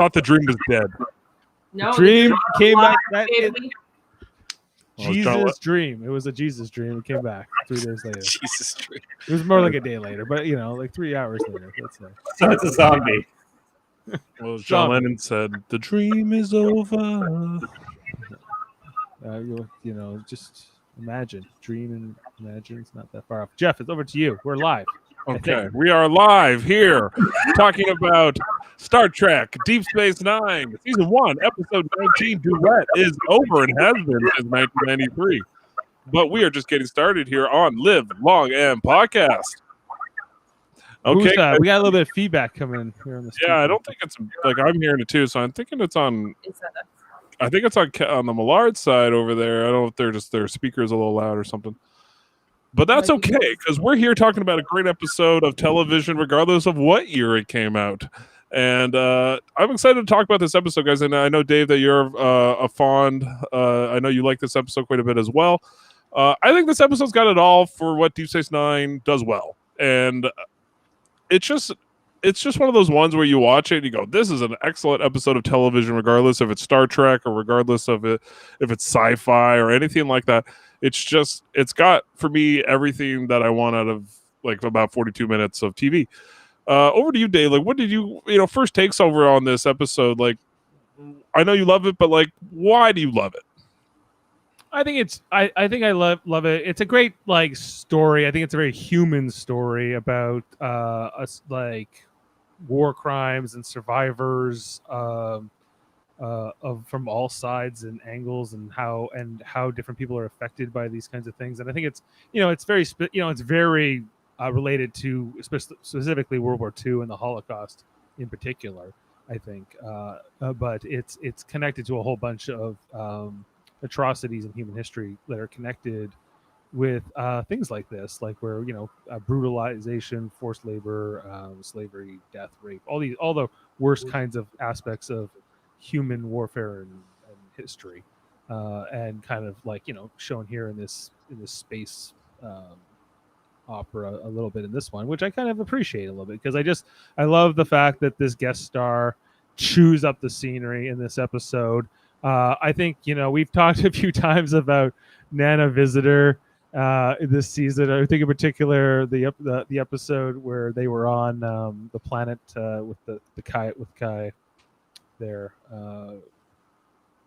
thought the dream was dead. No, Dream came back. Well, Dream. It was a Jesus dream. It came back 3 days later. Jesus dream. It was more like a day later, but like 3 hours later. Let's say. So it's a zombie. Well, John Zombie. Lennon said, "The dream is over." Just imagine, dream and imagine. It's not that far off. Jeff, it's over to you. We're live. Okay, we are live here talking about Star Trek Deep Space Nine, Season 1, Episode 19, Duet is over and has been since 1993. But we are just getting started here on Live Long and Podcast. Okay, we got a little bit of feedback coming in here on the yeah, I don't think it's like I'm hearing it too, so I'm thinking it's on. I think it's on the Millard side over there. I don't know if their speaker's a little loud or something. But that's okay, because we're here talking about a great episode of television, regardless of what year it came out. And I'm excited to talk about this episode, guys. And I know, Dave, that you're a fond. I know you like this episode quite a bit as well. I think this episode's got it all for what Deep Space Nine does well. And it's just one of those ones where you watch it and you go, this is an excellent episode of television, regardless if it's Star Trek or regardless of if it's sci-fi or anything like that. It's got, for me, everything that I want out of like about 42 minutes of TV. Over to you, Dave. Like, what did you first takes over on this episode? Like, I know you love it, but like, why do you love it? I think I love it. It's a great like story. I think it's a very human story about us, like war crimes and survivors from all sides and angles, and how different people are affected by these kinds of things. And I think it's very related to specifically World War II and the Holocaust in particular. I think, but it's connected to a whole bunch of atrocities in human history that are connected with things like this, like where brutalization, forced labor, slavery, death, rape, all the worst kinds of aspects of human warfare and history, and kind of like shown here in this space opera a little bit in this one, which I kind of appreciate a little bit, because I love the fact that this guest star chews up the scenery in this episode. I think we've talked a few times about Nana Visitor this season. I think in particular the episode where they were on the planet with Kai there. I think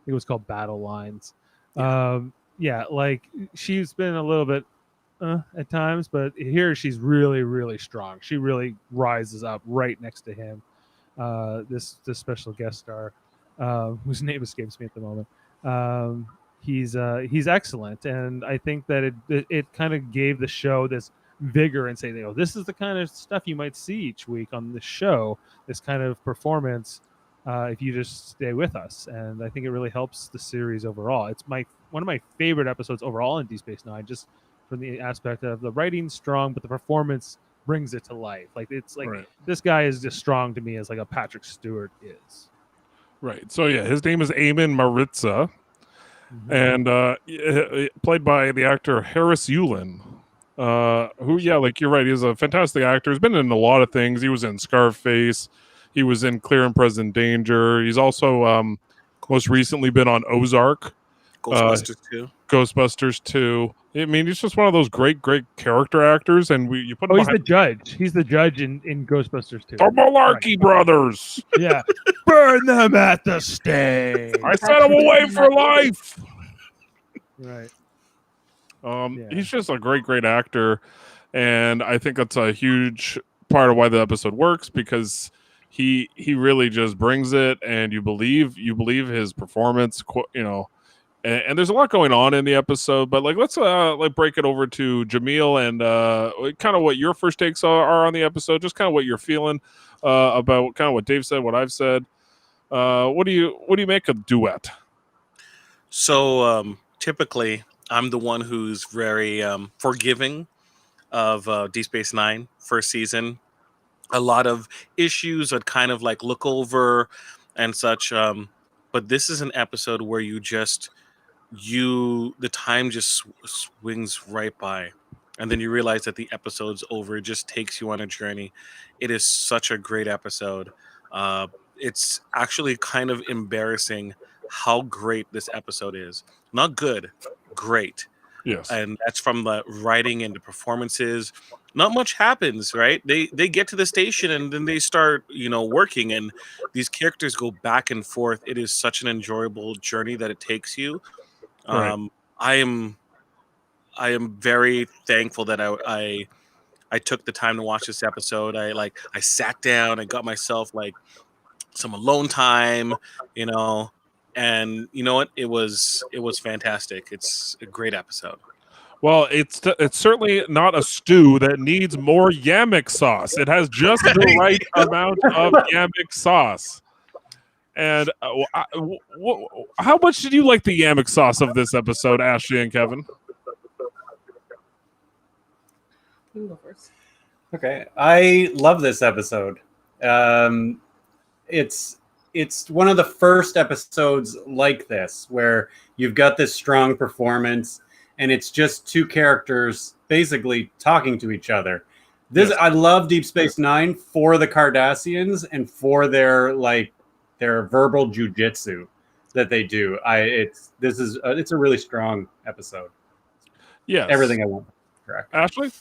it was called Battle Lines. Like she's been a little bit at times, but here she's really, really strong. She really rises up right next to him. This special guest star, whose name escapes me at the moment. He's excellent, and I think that it kind of gave the show this vigor and say, this is the kind of stuff you might see each week on the show. This kind of performance, if you just stay with us, and I think it really helps the series overall. It's one of my favorite episodes overall in Deep Space Nine, just from the aspect of the writing strong, but the performance brings it to life. Like it's like right. This guy is just strong to me as like a Patrick Stewart is. Right. So yeah, his name is Eamon Maritza, and played by the actor Harris Yulin, who like you're right, he's a fantastic actor. He's been in a lot of things. He was in Scarface. He was in Clear and Present Danger. He's also most recently been on Ozark. Ghostbusters 2. I mean, he's just one of those great character actors, and you put him. He's the judge. He's the judge in Ghostbusters 2. The Malarkey brothers. Yeah, burn them at the stake. I set them away for life. Right. He's just a great actor, and I think that's a huge part of why the episode works, because he really just brings it, and you believe his performance. And there's a lot going on in the episode, but like let's break it over to Jaemeel and kind of what your first takes are on the episode, just kind of what you're feeling about kind of what Dave said, what I've said. What do you make of Duet? So typically, I'm the one who's very forgiving of Deep Space Nine first season. A lot of issues I'd kind of like look over and such, but this is an episode where the time just swings right by, and then you realize that the episode's over. It just takes you on a journey. It is such a great episode. it's actually kind of embarrassing how great this episode is. Not good, great. Yes. And that's from the writing and the performances. Not much happens, right? They get to the station and then they start, working, and these characters go back and forth. It is such an enjoyable journey that it takes you. Right. I am very thankful that I took the time to watch this episode. I sat down, I got myself like some alone time, and you know what? It was fantastic. It's a great episode. Well, it's certainly not a stew that needs more yammick sauce. It has just the right amount of yammick sauce. And how much did you like the yammick sauce of this episode, Ashley and Kevin? You can go first. Okay, I love this episode. It's one of the first episodes like this where you've got this strong performance, and it's just two characters basically talking to each other. This I love Deep Space Nine for the Cardassians and for their verbal jujitsu that they do. It's a really strong episode. Yes, everything I want. Correct, Ashley.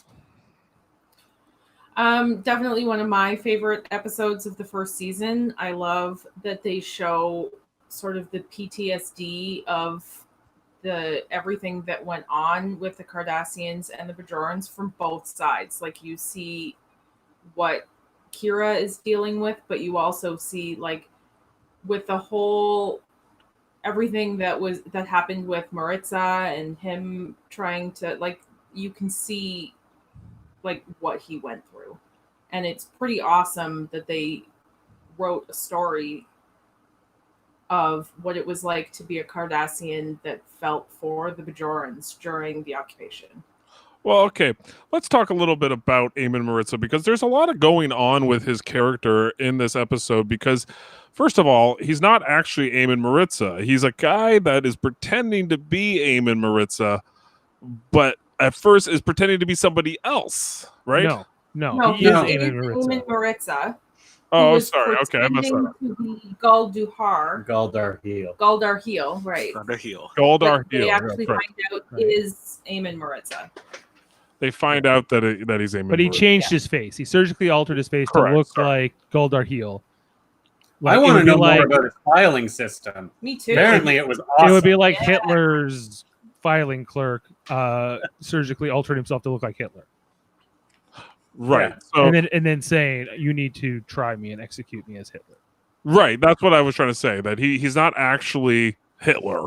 Definitely one of my favorite episodes of the first season. I love that they show sort of the PTSD of everything that went on with the Cardassians and the Bajorans from both sides. Like, you see what Kira is dealing with, but you also see like with the whole everything that happened with Maritza and him trying to, like, you can see like what he went through. And it's pretty awesome that they wrote a story of what it was like to be a Cardassian that felt for the Bajorans during the occupation. Well, okay. Let's talk a little bit about Eamon Maritza, because there's a lot of going on with his character in this episode. Because, first of all, he's not actually Eamon Maritza. He's a guy that is pretending to be Eamon Maritza, but at first is pretending to be somebody else, right? No, he is Eamon Maritza. Oh, sorry. Okay, I messed that up. Gul Duhar. Galdar Heel, right. Galdar Heel. They actually find out is Eamon Maritza. They find out that he's Eamon. But he Maritza. changed his face. He surgically altered his face Correct, to look like Galdar Heel. I want to know more about his filing system. Me too. Apparently, it was awesome. It would be like Hitler's filing clerk surgically altered himself to look like Hitler. Right. Yeah. So, and then saying, you need to try me and execute me as Hitler. right. That's what I was trying to say. That he's not actually Hitler.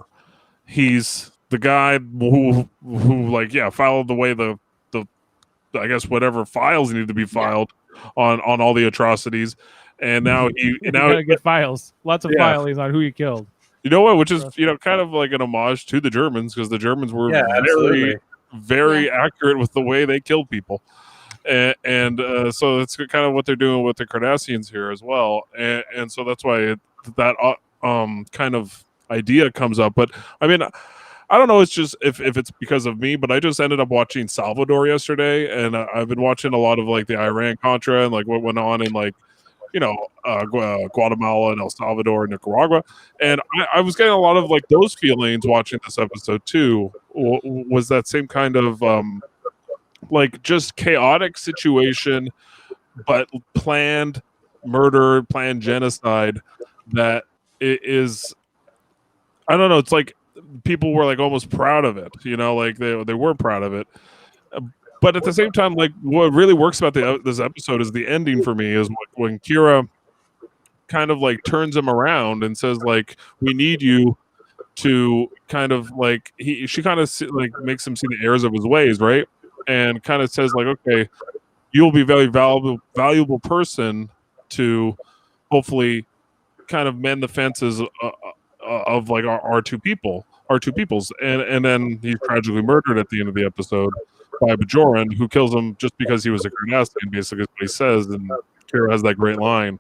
He's the guy who filed the way the I guess whatever files need to be filed on all the atrocities. And now he get files. Lots of filings on who you killed. You know what? Which is kind of like an homage to the Germans, because the Germans were very accurate with the way they killed people. And so that's kind of what they're doing with the Cardassians here as well, and so that's why that kind of idea comes up. But I mean, I don't know. It's just if it's because of me, but I just ended up watching Salvador yesterday, and I've been watching a lot of like the Iran Contra and like what went on in like Guatemala and El Salvador and Nicaragua, and I was getting a lot of like those feelings watching this episode too. Was that same kind of like just chaotic situation, but planned murder, planned genocide that it is, I don't know, it's like people were like almost proud of it, like they were proud of it. But at the same time, like what really works about this episode is the ending for me is when Kira kind of like turns him around and says like, we need you to kind of like, she kind of like makes him see the errors of his ways, right? And kind of says like, okay, you'll be a very valuable person to hopefully kind of mend the fences of like our two peoples. And then he's tragically murdered at the end of the episode by Bajoran, who kills him just because he was a Cardassian, basically is what he says. And Kira has that great line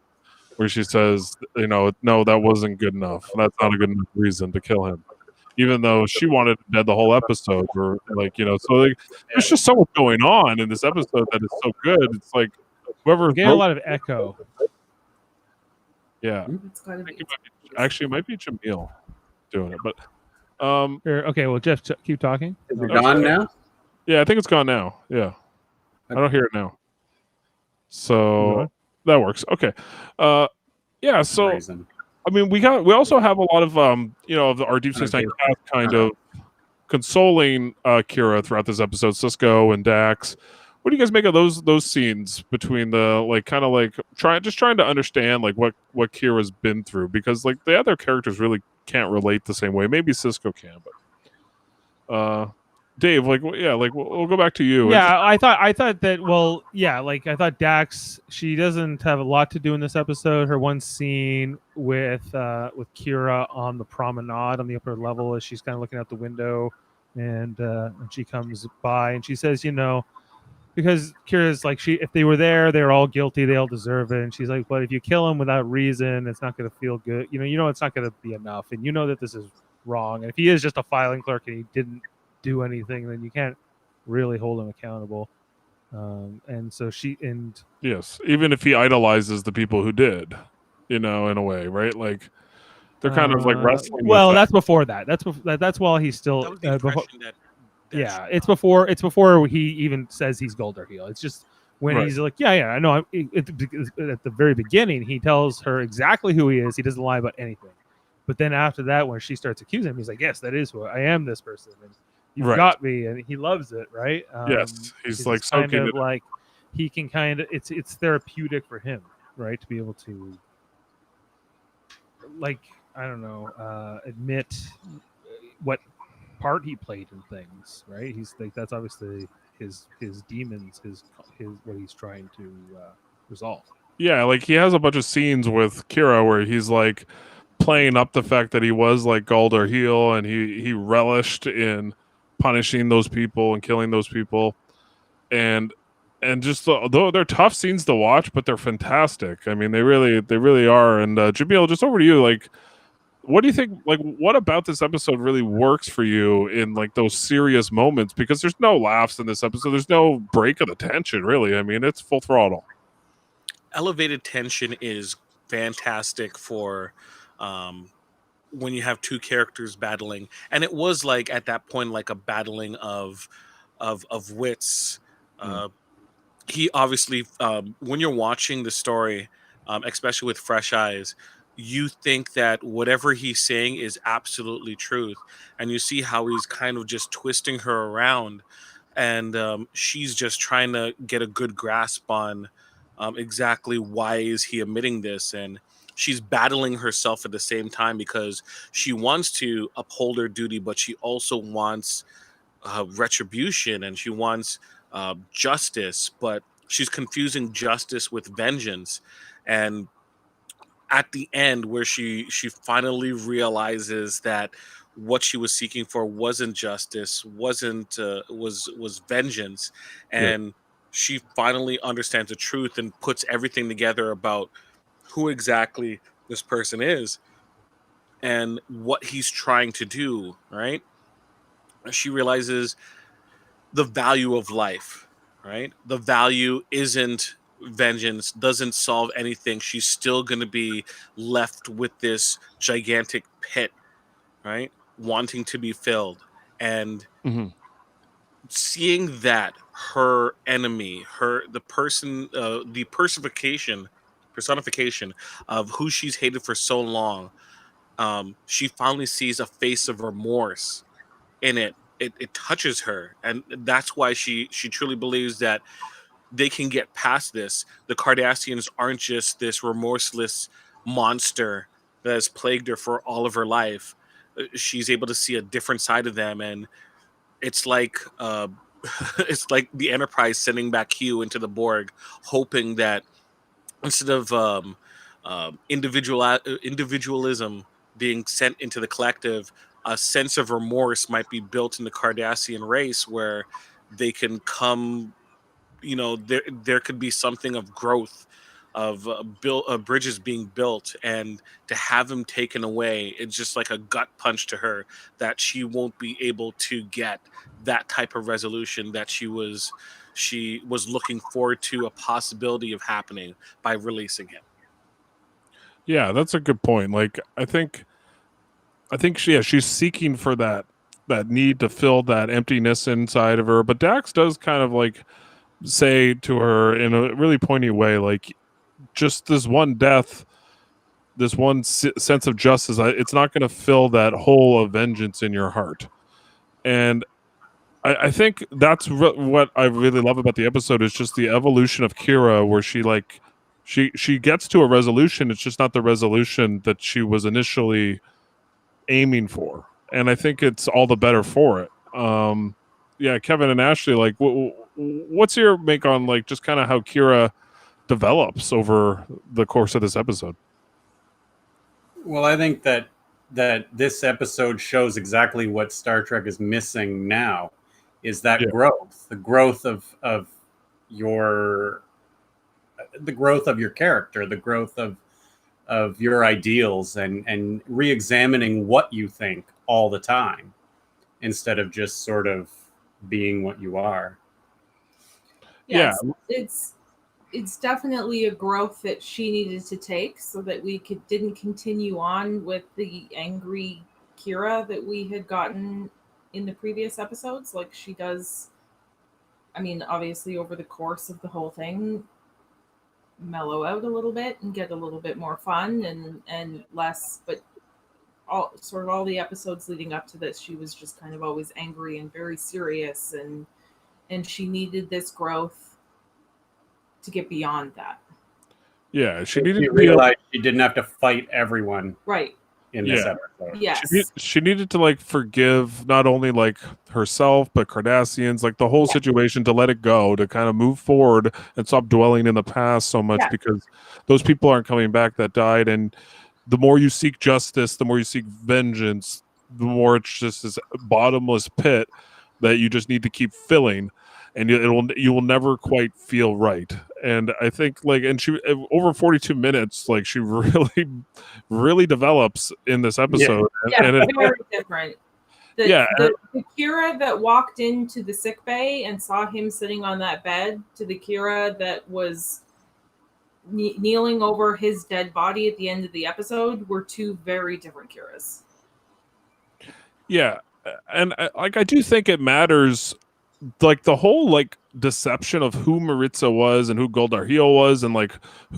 where she says, no, that wasn't good enough. That's not a good enough reason to kill him. Even though she wanted him dead the whole episode, or like, so like, there's just so much going on in this episode that is so good. It's like whoever getting a lot of echo. Yeah, It's gotta be. actually, it might be Jaemeel doing it, but Okay, well, Jeff, keep talking. Is it gone now? yeah, I think it's gone now. Yeah, I don't hear it now. So Going? that works. Okay. Yeah. So Reason. I mean, we also have a lot of of our Deep Space Nine cast kind of consoling Kira throughout this episode. Cisco and Dax. What do you guys make of those scenes between the trying to understand like what Kira's been through, because like the other characters really can't relate the same way. Maybe Cisco can, but Dave, we'll go back to you. Yeah, I thought that. Well, yeah, like I thought Dax. She doesn't have a lot to do in this episode. Her one scene with Kira on the promenade on the upper level, as she's kind of looking out the window, and she comes by and she says, because Kira's like, if they were there, they're all guilty, they all deserve it. And she's like, but if you kill them without reason, it's not going to feel good. It's not going to be enough, and that this is wrong. And if he is just a filing clerk and he didn't do anything, then you can't really hold him accountable. And so yes, even if he idolizes the people who did, in a way, right? Like they're kind of like wrestling. Well, that's before that. That's while he's still. That was the impression that yeah, it's before he even says he's Goldarheel. It's just when he's like, yeah, I know. At the very beginning, he tells her exactly who he is. He doesn't lie about anything. But then after that, when she starts accusing him, he's like, yes, that is who I am. This person, and you've got me, and he loves it, right? Yes, he's like soaking it. Like he can kind of it's therapeutic for him, right, to be able to, like, I don't know, admit what part he played in things, right? He's like, that's obviously his demons, his what he's trying to resolve. Yeah, like he has a bunch of scenes with Kira where he's like playing up the fact that he was like Goldarheel, and he relished in punishing those people and killing those people, and just though they're tough scenes to watch, but they're fantastic. I mean, they really are. And Jaemeel, just over to you. Like, what do you think? Like, what about this episode really works for you in like those serious moments? Because there's no laughs in this episode. There's no break of the tension, really. I mean, it's full throttle. Elevated tension is fantastic for when you have two characters battling, and it was like at that point like a battling of wits. He obviously, when you're watching the story, especially with fresh eyes, you think that whatever he's saying is absolutely truth, and you see how he's kind of just twisting her around, and she's just trying to get a good grasp on exactly why is he admitting this, and she's battling herself at the same time because she wants to uphold her duty, but she also wants retribution, and she wants justice, but she's confusing justice with vengeance. And at the end, where she finally realizes that what she was seeking for wasn't justice, was vengeance, and she finally understands the truth and puts everything together about who exactly this person is and what he's trying to do, right? She realizes the value of life, right? The value isn't vengeance, doesn't solve anything. She's still going to be left with this gigantic pit, right? Wanting to be filled. And seeing that her enemy, the personification of who she's hated for so long, she finally sees a face of remorse in it. It touches her, and that's why she truly believes that they can get past this. The Cardassians aren't just this remorseless monster that has plagued her for all of her life. She's able to see a different side of them, and it's like it's like the Enterprise sending back Hugh into the Borg, hoping that instead of individualism being sent into the collective, a sense of remorse might be built in the Cardassian race, where they can come, there could be something of growth, of bridges being built, and to have him taken away, it's just like a gut punch to her that she won't be able to get that type of resolution that she was looking forward to a possibility of happening by releasing him. Yeah, that's a good point. Like I think she's seeking for that need to fill that emptiness inside of her. But Dax does kind of like say to her in a really poignant way, like, just this one death, this one sense of justice, it's not going to fill that hole of vengeance in your heart. And I think that's what I really love about the episode is just the evolution of Kira, where she gets to a resolution. It's just not the resolution that she was initially aiming for, and I think it's all the better for it. Yeah, Kevin and Ashley, like, what's your make on like just kind of how Kira develops over the course of this episode? Well, I think that this episode shows exactly what Star Trek is missing now, is that growth, the growth of your character, the growth of your ideals, and re-examining what you think all the time instead of just sort of being what you are. Yeah. It's definitely a growth that she needed to take so that we didn't continue on with the angry Kira that we had gotten in the previous episodes. Like she does, I mean, obviously over the course of the whole thing, mellow out a little bit and get a little bit more fun and less, but all the episodes leading up to this, she was just kind of always angry and very serious, and she needed this growth to get beyond that. Yeah, she needed to realize she didn't have to fight everyone right in this episode. Yes, she needed to like forgive not only like herself but Cardassians, like the whole situation, to let it go, to kind of move forward and stop dwelling in the past so much, because those people aren't coming back that died. And the more you seek justice, the more you seek vengeance, the more it's just this bottomless pit that you just need to keep filling, and you will never quite feel right. And I think like, and she over 42 minutes, like she really develops in this episode. And it's very different. The Kira that walked into the sick bay and saw him sitting on that bed to the Kira that was kneeling over his dead body at the end of the episode were two very different Kiras. And I do think it matters, like the whole like deception of who Maritza was and who Goldar Heel was, and like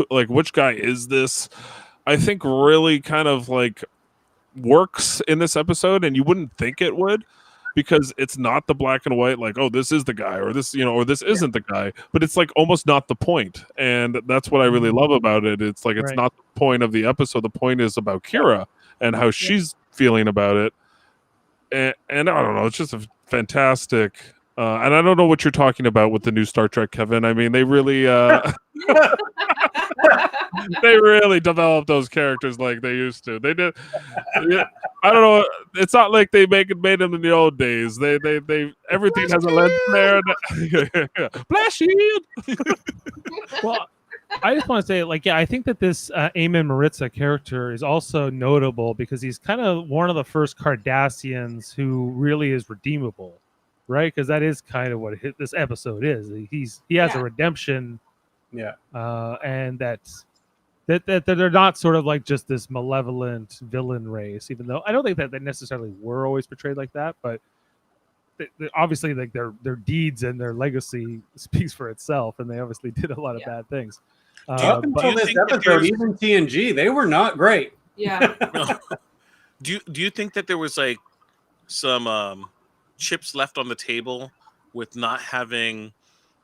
which guy is this, I think really kind of like works in this episode, and you wouldn't think it would, because it's not the black and white, like, oh, this is the guy, or this, or this isn't the guy, but it's like almost not the point. And that's what I really love about it. It's like, it's not the point of the episode. The point is about Kira and how she's feeling about it. And I don't know, it's just a fantastic, and I don't know what you're talking about with the new Star Trek, Kevin. I mean, they really they really developed those characters like they used to. They did. I don't know. It's not like they made them in the old days. They everything has a lens there. Blast shield. Well, I just want to say, like, I think that this Eamon Maritza character is also notable because he's kind of one of the first Cardassians who really is redeemable, right? Because that is kind of what this episode is. He has a redemption, and that they're not sort of like just this malevolent villain race. Even though I don't think that they necessarily were always portrayed like that, but obviously, like their deeds and their legacy speaks for itself, and they obviously did a lot of bad things. Up until this episode, even TNG, they were not great. Yeah. Do you think that there was like some chips left on the table with not having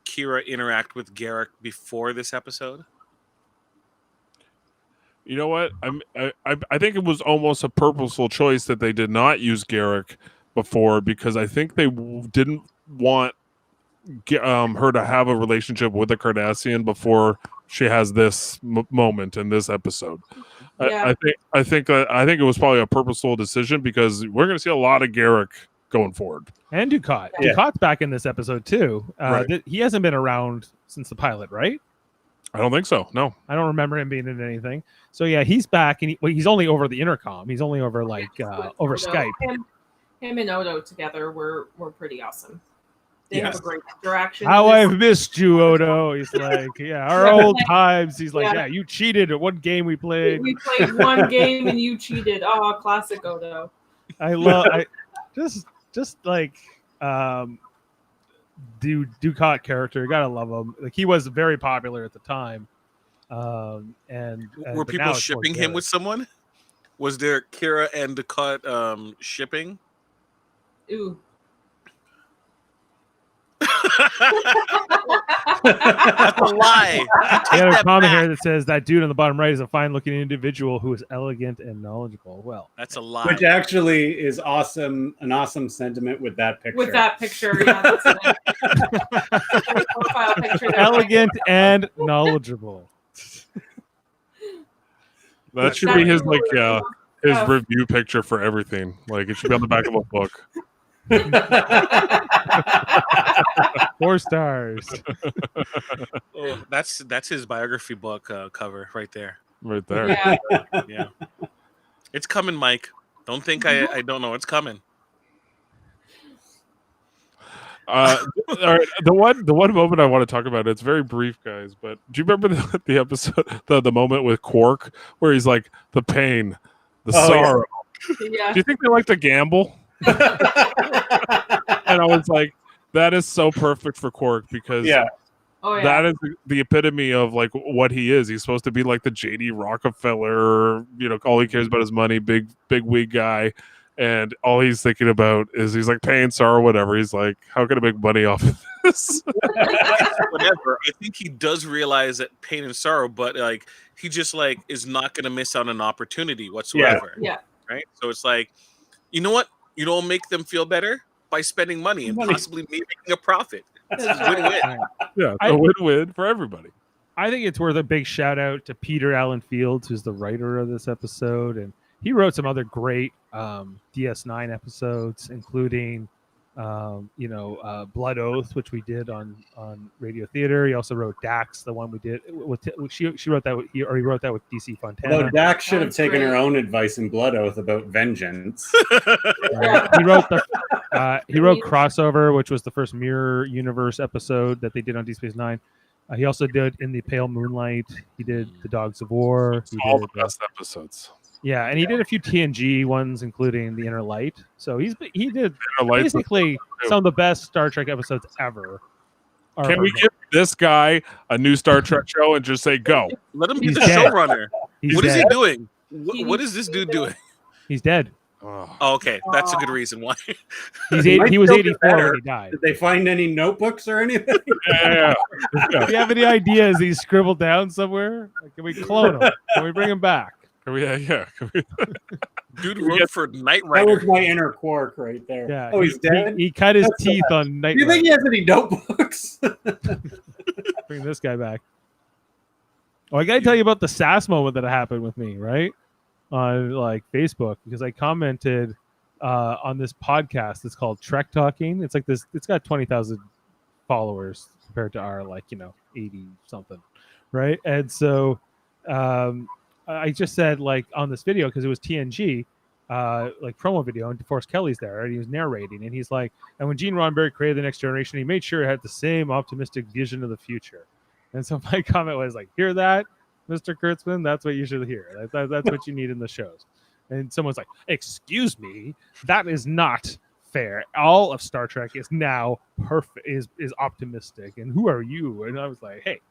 Kira interact with Garak before this episode? You know what? I think it was almost a purposeful choice that they did not use Garak before, because I think they didn't want her to have a relationship with a Cardassian before she has this moment in this episode. I think it was probably a purposeful decision, because we're going to see a lot of Garak going forward. And Ducat. Ducat's back in this episode too. He hasn't been around since the pilot, right? I don't think so. No, I don't remember him being in anything. So yeah, he's back, and he's only over the intercom. He's only over over Skype. Him and Odo together were pretty awesome. They have a great interaction. How I've missed you, Odo. He's like, yeah, our old times. He's like, yeah, you cheated at one game we played. We played one game and you cheated. Oh, classic Odo. I just like Ducat character. You gotta love him. Like he was very popular at the time. And were people shipping him with someone? Was there Kira and Ducat shipping? Ooh. That's a lie. I got a comment here that says that dude on the bottom right is a fine-looking individual who is elegant and knowledgeable. Well, that's a lie. Which actually is awesome. An awesome sentiment with that picture. With that picture, yeah. That's a profile picture. Elegant and knowledgeable. That should be his his review picture for everything. Like it should be on the back of a book. 4 stars. Oh, that's his biography book cover right there. Right there. Yeah. Yeah. It's coming, Mike. Don't think I don't know. It's coming. All right, the one moment I want to talk about, it's very brief, guys, but do you remember the episode, the moment with Quark where he's like, the pain, the sorrow? Yeah. Do you think they like to gamble? And I was like, that is so perfect for Quark because that is the epitome of like what he is. He's supposed to be like the JD Rockefeller, all he cares about is money, big wig guy. And all he's thinking about is he's like pain, sorrow, whatever. He's like, how can I make money off of this? Whatever. I think he does realize that pain and sorrow, but like he just like is not going to miss out on an opportunity whatsoever. Yeah. Right. So it's like, you know what? You don't make them feel better by spending money and possibly making a profit. It's a win-win. Yeah, it's a win-win for everybody. I think it's worth a big shout out to Peter Allen Fields, who's the writer of this episode, and he wrote some other great DS9 episodes, including Blood Oath, which we did on Radio Theater. He also wrote Dax, the one we did. She wrote that. He wrote that with DC Fontana. Although Dax should have taken her own advice in Blood Oath about vengeance. He wrote Crossover, which was the first Mirror Universe episode that they did on Deep Space Nine. He also did In the Pale Moonlight. He did The Dogs of War. All the best episodes. Yeah, and he did a few TNG ones, including The Inner Light. So he did basically some of the best Star Trek episodes ever. Can we give this guy a new Star Trek show and just say go? Let him be the showrunner. What is he doing? What is this dude doing? He's dead. Oh, okay, that's a good reason why. He was 84 when he died. Did they find any notebooks or anything? Yeah. Do you have any ideas he's scribbled down somewhere? Can we clone him? Can we bring him back? Yeah. Dude wrote for Knight That Rider. was my inner Quark right there. Yeah. Oh, he's dead? He cut his teeth on Knight Do you Rider. think he has any notebooks? Bring this guy back. Oh, I got to tell you about the sass moment that happened with me, right? On like Facebook, because I commented on this podcast. It's called Trek Talking. It's like this. It's got 20,000 followers compared to our 80 something, right? And so I just said on this video because it was TNG, promo video, and DeForest Kelly's there, and he was narrating, and he's like, and when Gene Roddenberry created the Next Generation, he made sure it had the same optimistic vision of the future. And so my comment was like, hear that, Mr. Kurtzman? That's what you should hear. That's what you need in the shows. And someone's like, excuse me, that is not fair. All of Star Trek is now perfect, is optimistic. And who are you? And I was like, hey,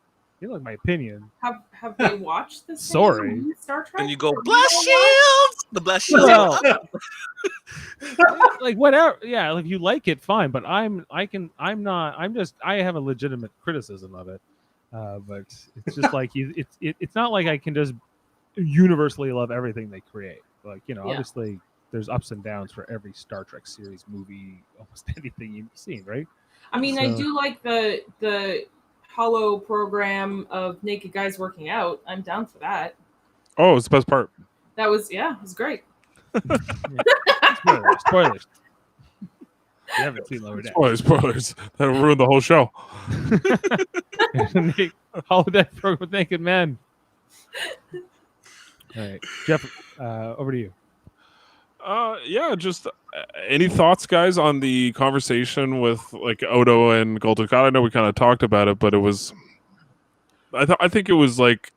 you know my opinion. Have they watched this? Sorry. Star Trek? And you go, blast shields! The blast shields. Well, whatever. Yeah, if you like it, fine. But I have a legitimate criticism of it. But it's just it's not like I can just universally love everything they create. Obviously there's ups and downs for every Star Trek series, movie, almost anything you've seen, right? I mean, I do like the Hollow program of naked guys working out. I'm down for that. Oh, it's the best part. That was it was great. Spoilers. You haven't seen Lower Deck. Spoilers. That'll ruin the whole show. Holodeck program with naked men. All right, Jeff, over to you. Yeah, just any thoughts, guys, on the conversation with like Odo and Golden God? I know we kind of talked about it, but it was. I think it was like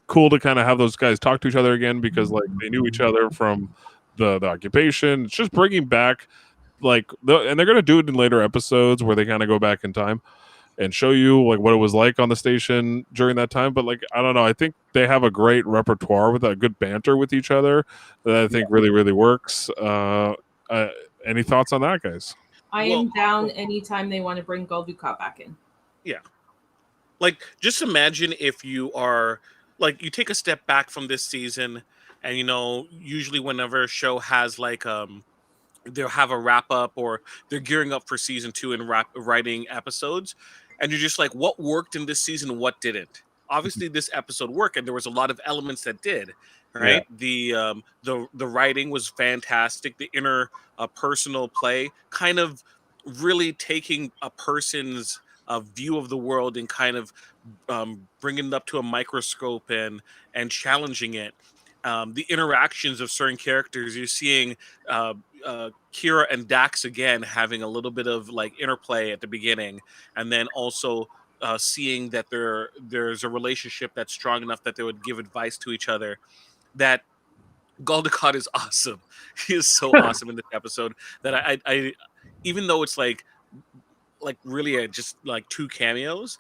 cool to kind of have those guys talk to each other again because like they knew each other from the occupation. It's just bringing back like and they're gonna do it in later episodes where they kind of go back in time and show you like what it was like on the station during that time. But like I don't know, I think they have a great repertoire with a good banter with each other that I think really works. Any thoughts on that, guys? I am down anytime they want to bring Gul Dukat back in. Yeah. Like, just imagine if you are, like, you take a step back from this season and, usually whenever a show has, like, they'll have a wrap up or they're gearing up for season 2 and writing episodes. And you're just like, what worked in this season? What didn't? Obviously, this episode worked and there was a lot of elements that did. Right. Yeah. The writing was fantastic. The inner personal play kind of really taking a person's view of the world and kind of bringing it up to a microscope and challenging it. The interactions of certain characters, you're seeing Kira and Dax again having a little bit of like interplay at the beginning, and then also seeing that there's a relationship that's strong enough that they would give advice to each other. That Gul Dukat is awesome. He is so awesome in this episode that I even though it's like really just like 2 cameos,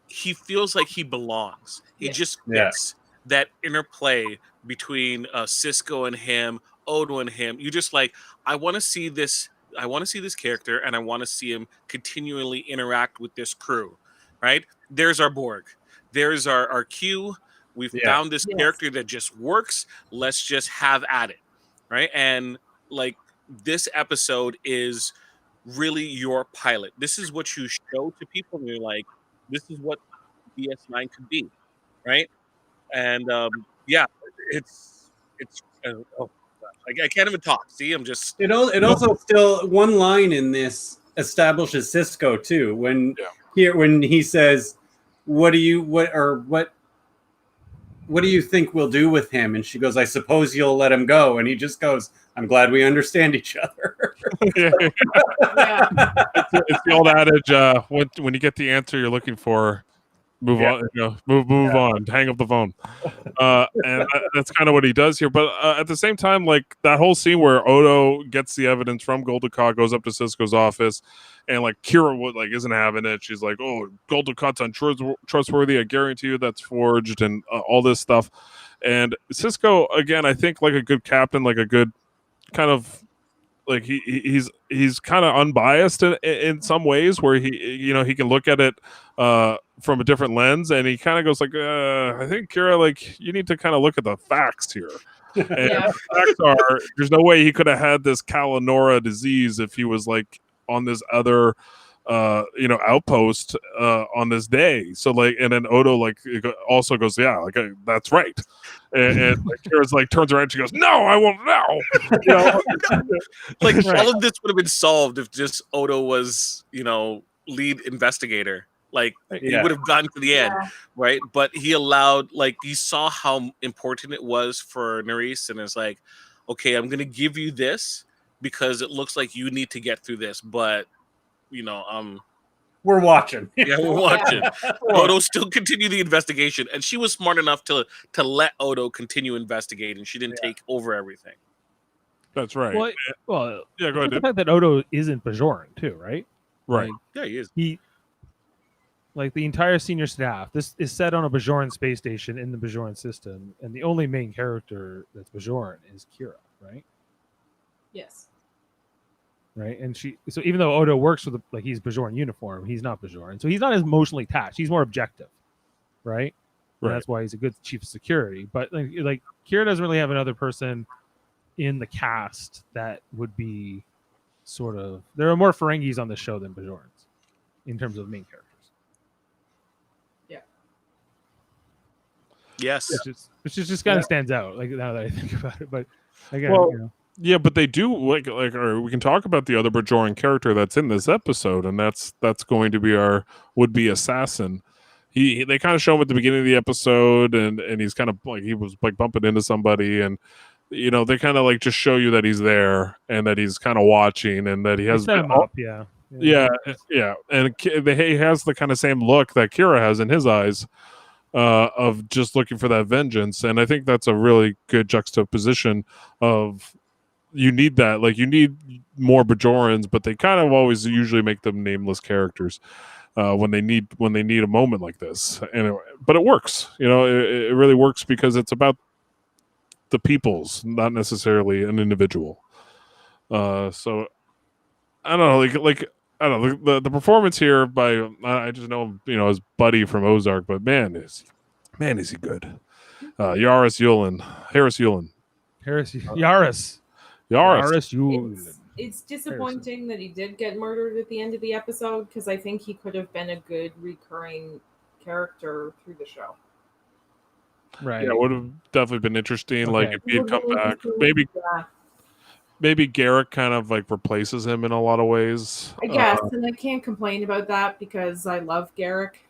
he feels like he belongs. He just gets that interplay between Sisko and him, Odo and him. You just like, I want to see this character and I want to see him continually interact with this crew, right? There's our Borg. There's our Q. We've found this character that just works. Let's just have at it, right? And like this episode is really your pilot. This is what you show to people and you're like, this is what DS9 could be, right? And it's I can't even talk. See, I'm just it also still one line in this establishes Sisko too when he says, what do you think we'll do with him? And she goes, I suppose you'll let him go. And he just goes, I'm glad we understand each other. It's the old adage, when you get the answer you're looking for, move on, move on, hang up the phone. And that's kind of what he does here. But at the same time, like that whole scene where Odo gets the evidence from Gul Dukat, goes up to Sisko's office, and like Kira isn't having it. She's like, "Oh, Gul Dukat's untrustworthy. I guarantee you that's forged," and all this stuff. And Sisko, again, I think like a good captain, like a good kind of like he's kind of unbiased in some ways where he can look at it from a different lens, and he kind of goes like, I think Kira, like you need to kind of look at the facts here. And the facts are there's no way he could have had this Kalanora disease if he was like on this other outpost on this day. So like, and then Odo like also goes, like that's right. And like Kira's like turns around and she goes, no, I won't now. Like all of this would have been solved if just Odo was, lead investigator. Like he would have gotten to the end, right? But he allowed, like he saw how important it was for Nerys, and it's like, okay, I'm gonna give you this because it looks like you need to get through this, but we're watching. Yeah, we're watching. Odo still continue the investigation, and she was smart enough to let Odo continue investigating. She didn't take over everything. That's right. Well, yeah, go ahead. The fact that Odo isn't Bajoran too, right? Right. Yeah, he is. Like the entire senior staff, this is set on a Bajoran space station in the Bajoran system, and the only main character that's Bajoran is Kira, right? Yes. Right, and so even though Odo works with he's Bajoran uniform, he's not Bajoran, so he's not as emotionally attached. He's more objective, right? And that's why he's a good chief of security. But like Kira doesn't really have another person in the cast that would be sort of. There are more Ferengis on the show than Bajorans in terms of main characters. Yes, which just kind of stands out. Like now that I think about it, but again, yeah, but they do or we can talk about the other Bajoran character that's in this episode, and that's going to be our would-be assassin. They kind of show him at the beginning of the episode, and he's kind of like he was like bumping into somebody, and they kind of like just show you that he's there and that he's kind of watching and that he has set him up, yeah, and he has the kind of same look that Kira has in his eyes, of just looking for that vengeance. And I think that's a really good juxtaposition of, you need that, like you need more Bajorans, but they kind of always usually make them nameless characters when they need a moment like this. But it works, it really works because it's about the peoples, not necessarily an individual. So I don't know, like I don't know, the performance here by, I just know him, his buddy from Ozark, but man is he good. Harris Yulin. It's disappointing that he did get murdered at the end of the episode, because I think he could have been a good recurring character through the show. Right. Yeah, it would have definitely been interesting. Okay. Like if he'd come back, maybe Garrick kind of like replaces him in a lot of ways. I guess, and I can't complain about that because I love Garrick.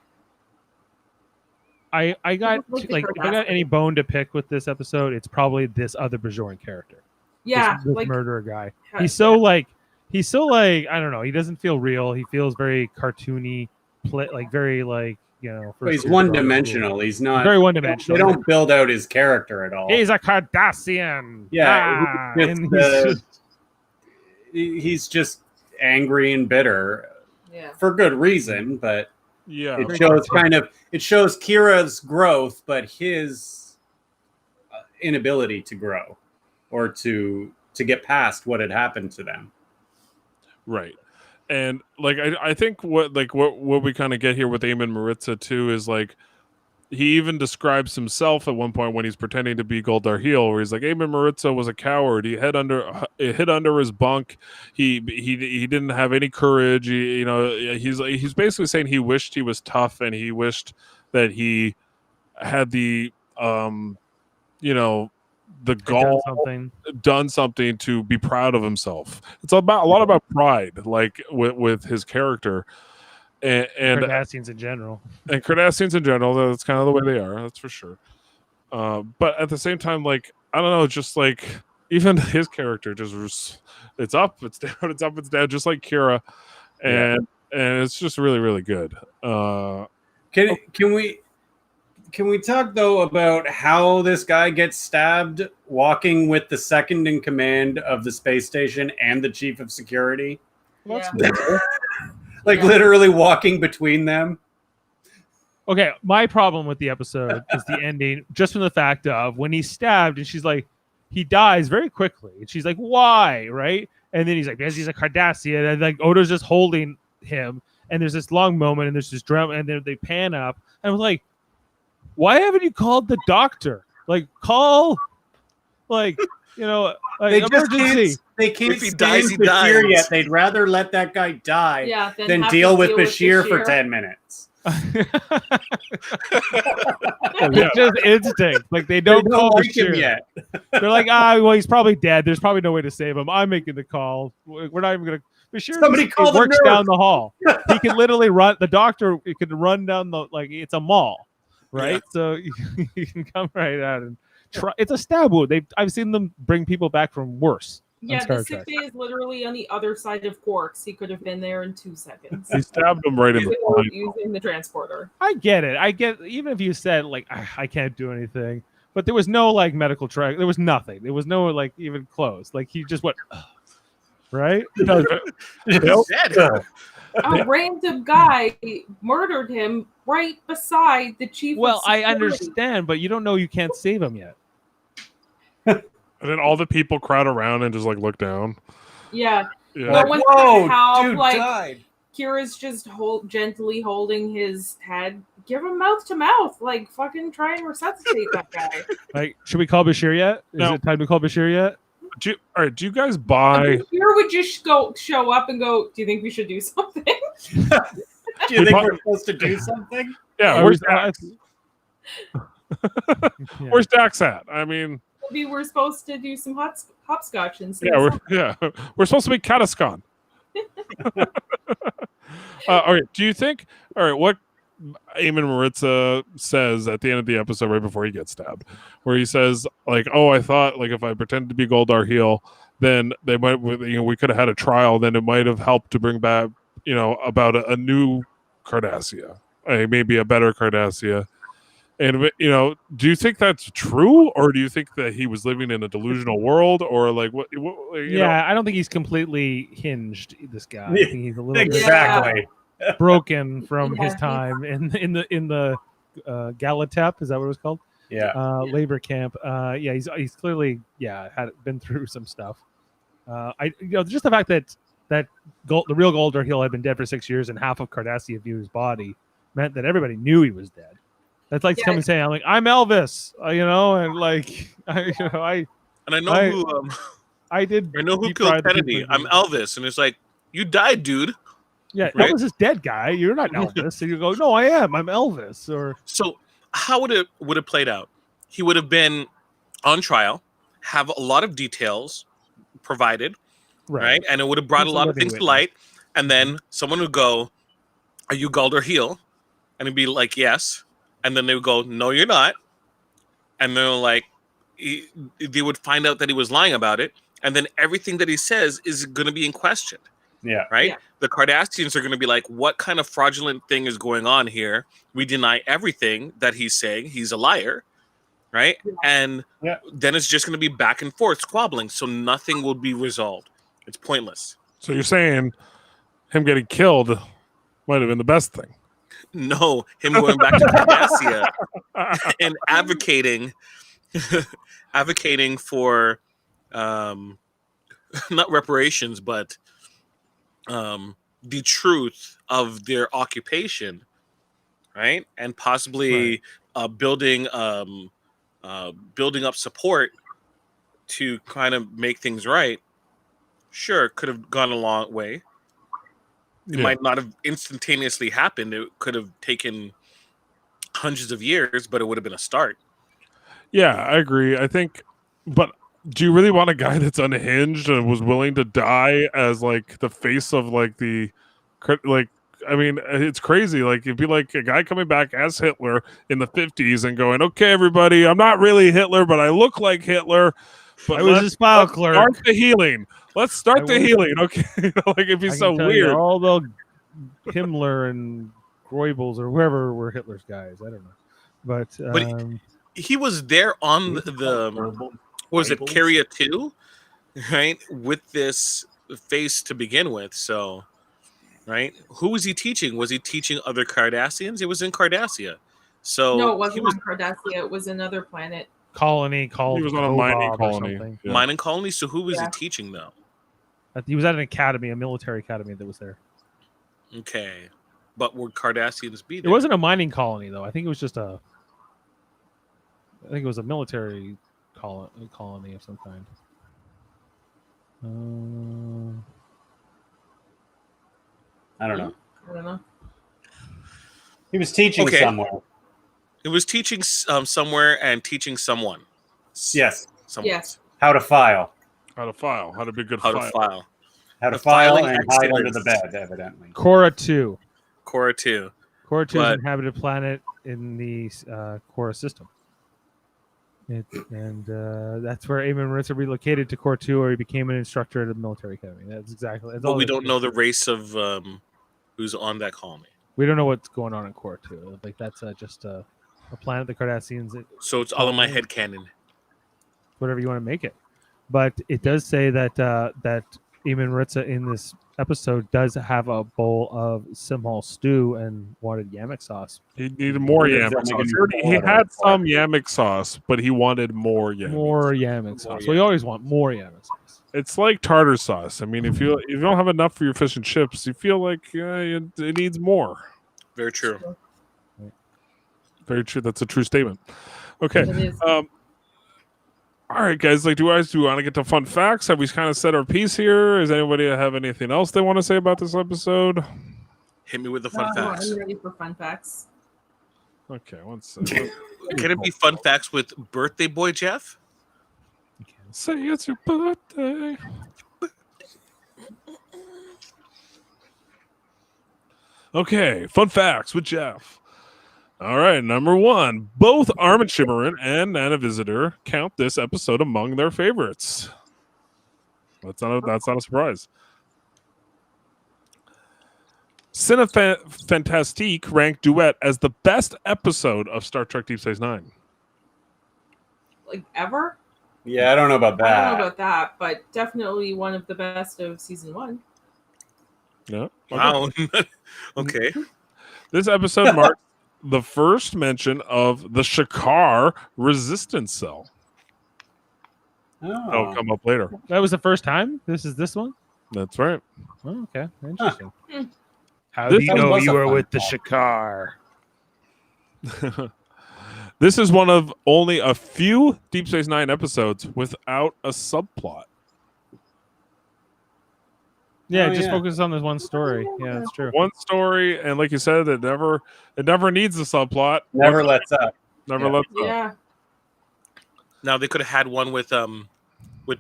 I got like, if I got any bone to pick with this episode, it's probably this other Bajoran character. Yeah, this like murderer guy. He's so like I don't know. He doesn't feel real. He feels very cartoony, like very like he's one-dimensional. He's not very one-dimensional. They don't build out his character at all. He's a Cardassian. Yeah, he's just angry and bitter. Yeah, for good reason, but yeah, it shows Kira's growth, but his inability to grow or to get past what had happened to them. Right. And like I think what we kind of get here with Eamon Maritza too is like, he even describes himself at one point when he's pretending to be Gul Darheel, where he's like, Eamon Maritza was a coward. He hid under his bunk. He didn't have any courage. He's basically saying he wished he was tough, and he wished that he had the the gall, done something to be proud of himself. It's a lot about pride, like with his character. And Cardassians in general. And Cardassians in general, that's kind of the way they are, that's for sure. But at the same time, like, I don't know, just like even his character just, it's up, it's down, it's up, it's down, just like Kira. And it's just really, really good. Can we talk though about how this guy gets stabbed walking with the second in command of the space station and the chief of security? Literally walking between them. Okay, my problem with the episode is the ending, just from the fact of when he's stabbed and she's like, he dies very quickly. And she's like, why? Right? And then he's like, because he's a Cardassian. And like Odo's just holding him. And there's this long moment and there's this drama. And then they pan up. And I was like, why haven't you called the doctor? Like, call, like, emergency. They can't stand Bashir yet. They'd rather let that guy die than deal with Bashir for 10 minutes. It's just instinct. Like, they don't call Bashir yet. They're like, well, he's probably dead. There's probably no way to save him. I'm making the call. We're not even going to. Bashir works down the hall. He can literally run. The doctor can run down it's a mall, right? Yeah. So you can come right out and try. It's a stab wound. I've seen them bring people back from worse. Yeah, the sick bay is literally on the other side of Quarks. He could have been there in 2 seconds. He stabbed him right in the eye. Using the transporter. I get it. Even if you said, like, I can't do anything. But there was no, like, medical track. There was nothing. There was no, like, even close. Like, he just went, right? A random guy murdered him right beside the chief of security. I understand, but you don't know you can't save him yet. And then all the people crowd around and just like look down. Yeah. Like, whoa, how, dude died. Kira's just gently holding his head. Give him mouth to mouth. Like, fucking try and resuscitate that guy. Like, should we call Bashir yet? Is it time to call Bashir yet? Do you guys buy? Bashir would just show up and go, do you think we should do something? Do you think we're supposed to do something? Yeah, where's Dax? Where's Dax at? I mean, maybe we're supposed to do some hopscotch and stuff. We're supposed to be Kataskan. All right. Do you think? All right. Eamon Maritza says at the end of the episode, right before he gets stabbed, where he says, like, "Oh, I thought like if I pretended to be Goldar Heel, then they might, we could have had a trial. Then it might have helped to bring back, about a new Cardassia, maybe a better Cardassia." And do you think that's true, or do you think that he was living in a delusional world, or like what I don't think he's completely hinged. This guy, I think he's a little Exactly. bit broken from his time in the Galatep. Is that what it was called? Yeah. Labor camp. He's clearly had been through some stuff. Just the fact that the real Goldar Heel had been dead for 6 years and half of Cardassia viewed his body meant that everybody knew he was dead. That's like coming saying, "I'm like, I'm Elvis," and like, And I know who I did. I know who killed Kennedy. I'm Elvis, and it's like, you died, dude. Yeah, right? Elvis is dead, guy. You're not Elvis. So you go, "No, I am. I'm Elvis." Or so, how would it played out? He would have been on trial, have a lot of details provided, right? And it would have brought a lot of things to light. And then someone would go, "Are you Goldar Heel?" And he'd be like, "Yes." And then they would go, "No, you're not." And they're like, they would find out that he was lying about it. And then everything that he says is going to be in question. Yeah. Right? Yeah. The Cardassians are going to be like, what kind of fraudulent thing is going on here? We deny everything that he's saying. He's a liar. Right? Yeah. And then it's just going to be back and forth squabbling. So nothing will be resolved. It's pointless. So you're saying him getting killed might have been the best thing? No, him going back to Cardassia and advocating for not reparations, but the truth of their occupation, right? And possibly building up support to kind of make things right. Sure, could have gone a long way. It might not have instantaneously happened. It could have taken hundreds of years, but it would have been a start. Yeah, I agree. I think, but do you really want a guy that's unhinged and was willing to die as like the face of like I mean, it's crazy. Like it'd be like a guy coming back as Hitler in the 50s and going, "Okay, everybody, I'm not really Hitler, but I look like Hitler. But I was his file clerk. Start the healing. Let's start the healing." Okay, like it'd be so weird. All the Himmler and Goebbels or whoever were Hitler's guys. I don't know, but he was there on the was it Carrier 2, right? With this face to begin with, so right. Who was he teaching? Was he teaching other Cardassians? It was in Cardassia, so no, it wasn't on Cardassia. It was another planet. Colony called. He was on a mining colony. Yeah. Mining colony. So who was he teaching though? He was at an academy, a military academy that was there. Okay, but would Cardassians be there? It wasn't a mining colony though. I think it was just a. I think it was a military colony of some kind. I don't know. I don't know. He was teaching somewhere. It was teaching somewhere and teaching someone. Yes. Someone. Yes. How to file. How to file. How to be a good How file. to file. How to The file filing and hide experience. under the bed, evidently. Cora 2. Cora 2. Cora 2 is But- an inhabited planet in the Cora system. That's where Eamon Maritza relocated to Cora 2, where he became an instructor at a military academy. That's exactly. But we don't know the race of who's on that colony. We don't know what's going on in Cora 2. Like that's just a planet the Cardassians. So it's all in my head canon. Whatever you want to make it. But it does say that that Eamon Maritza in this episode does have a bowl of Simhal stew and wanted Yamek sauce. He needed more He Yamek was sauce. only He gonna had do some Yamek sauce, but he wanted more Yamek. More Yamek sauce. We always want more Yamek sauce. It's like tartar sauce. I mean, if you don't have enough for your fish and chips, you feel like it needs more. Very true. Very true. That's a true statement. Okay. It is. All right, guys. Like, do you want to get to fun facts? Have we kind of said our piece here? Does anybody have anything else they want to say about this episode? Hit me with the fun facts. I'm ready for fun facts. Okay, one second. Can it be fun facts with birthday boy Jeff? Say it's your birthday. Okay, fun facts with Jeff. All right, number 1. Both Armin Shimerman and Nana Visitor count this episode among their favorites. That's not a surprise. Cinefantastique ranked Duet as the best episode of Star Trek Deep Space Nine. Like ever? Yeah, I don't know about that. I don't know about that, but definitely one of the best of season 1. Yeah. Wow. Okay. This episode marks the first mention of the Shakar resistance cell. That'll come up later. That was the first time? This is this one? That's right. Oh, okay. Interesting. Huh. How This do you was know a you were fun with the fact. Shakar? This is one of only a few Deep Space Nine episodes without a subplot. Yeah, Oh, just yeah. focus on this one story. Yeah, that's true. One story, and like you said, it never needs a subplot. Never lets up. Never Yeah. lets up. Yeah. Now they could have had one with